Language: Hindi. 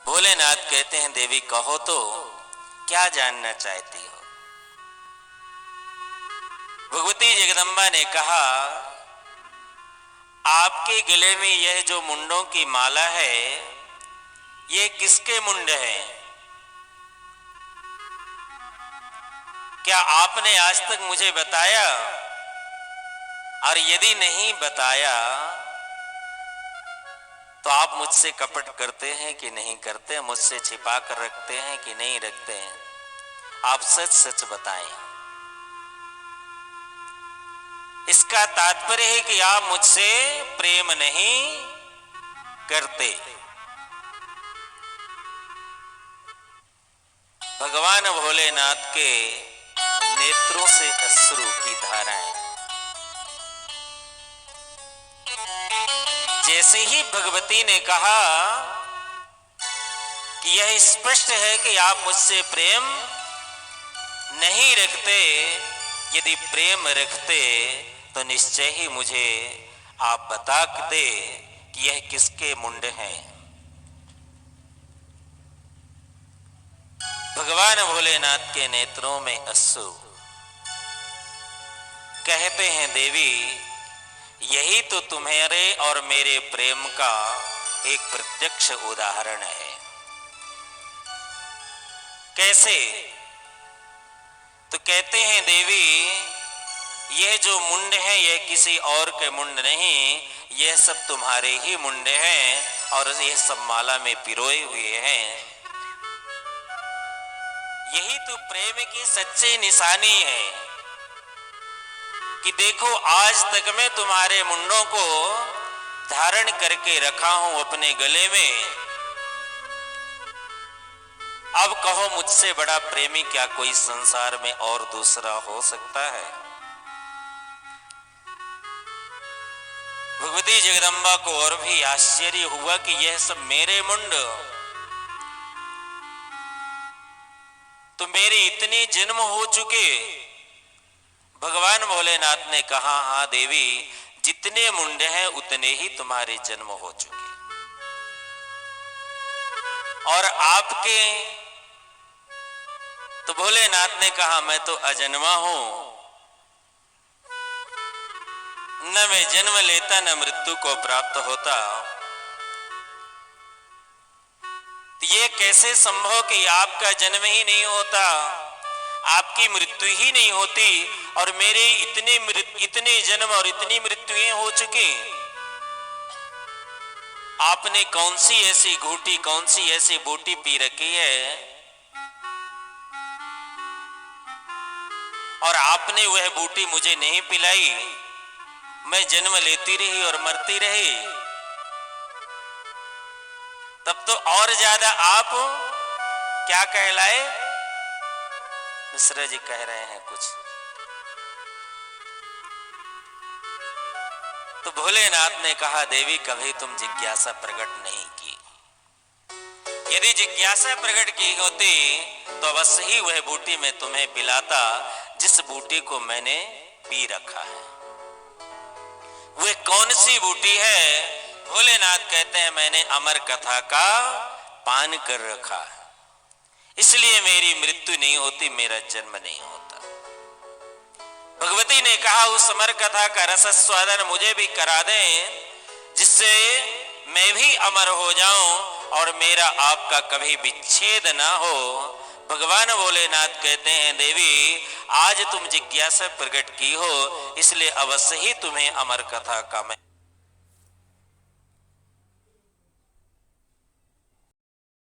भोलेनाथ कहते हैं, देवी कहो तो क्या जानना चाहती हो। भगवती जगदम्बा ने कहा, आपके गले में यह जो मुंडों की माला है, ये किसके मुंड है? क्या आपने आज तक मुझे बताया? और यदि नहीं बताया तो आप मुझसे कपट करते हैं कि नहीं करते, मुझसे छिपा कर रखते हैं कि नहीं रखते हैं? आप सच सच बताएं। इसका तात्पर्य है कि आप मुझसे प्रेम नहीं करते। भगवान भोलेनाथ के नेत्रों से अश्रु की धाराएं। जैसे ही भगवती ने कहा कि यह स्पष्ट है कि आप मुझसे प्रेम नहीं रखते, यदि प्रेम रखते तो निश्चय ही मुझे आप बता दे कि यह किसके मुंड हैं। भगवान भोलेनाथ के नेत्रों में अश्रु। कहते हैं, देवी यही तो तुम्हारे और मेरे प्रेम का एक प्रत्यक्ष उदाहरण है। कैसे? तो कहते हैं, देवी यह जो मुंड है यह किसी और के मुंड नहीं, यह सब तुम्हारे ही मुंड हैं और यह सब माला में पिरोए हुए हैं। यही तो प्रेम की सच्ची निशानी है कि देखो आज तक मैं तुम्हारे मुंडों को धारण करके रखा हूं अपने गले में। अब कहो मुझसे बड़ा प्रेमी क्या कोई संसार में और दूसरा हो सकता है? भगवती जगदम्बा को और भी आश्चर्य हुआ कि यह सब मेरे मुंड, तो मेरे इतने जन्म हो चुके। भगवान भोलेनाथ ने कहा, हाँ देवी जितने मुंड हैं उतने ही तुम्हारे जन्म हो चुके। और आपके? तो भोलेनाथ ने कहा, मैं तो अजन्मा हूं, न मैं जन्म लेता न मृत्यु को प्राप्त होता। तो ये कैसे संभव कि आपका जन्म ही नहीं होता, आपकी मृत्यु ही नहीं होती और मेरे इतने जन्म और इतनी मृत्युएं हो चुकी? आपने कौन सी ऐसी घूटी, कौन सी ऐसी बूटी पी रखी है और आपने वह बूटी मुझे नहीं पिलाई? मैं जन्म लेती रही और मरती रही। तब तो और ज्यादा आप क्या कहलाए? मिश्रा जी कह रहे हैं कुछ। तो भोलेनाथ ने कहा, देवी कभी तुम जिज्ञासा प्रकट नहीं की। यदि जिज्ञासा प्रकट की होती तो अवश्य ही वह बूटी मैं तुम्हें पिलाता जिस बूटी को मैंने पी रखा है। वह कौन सी बूटी है? भोलेनाथ कहते हैं, मैंने अमर कथा का पान कर रखा है, इसलिए मेरी मृत्यु नहीं होती, मेरा जन्म नहीं होता। भगवती ने कहा, उस अमर कथा का रस स्वादन मुझे भी करा दें, जिससे मैं भी अमर हो जाऊं और मेरा आपका कभी विच्छेद ना हो। भगवान भोलेनाथ कहते हैं, देवी आज तुम जिज्ञासा प्रकट की हो, इसलिए अवश्य ही तुम्हें अमर कथा का मैं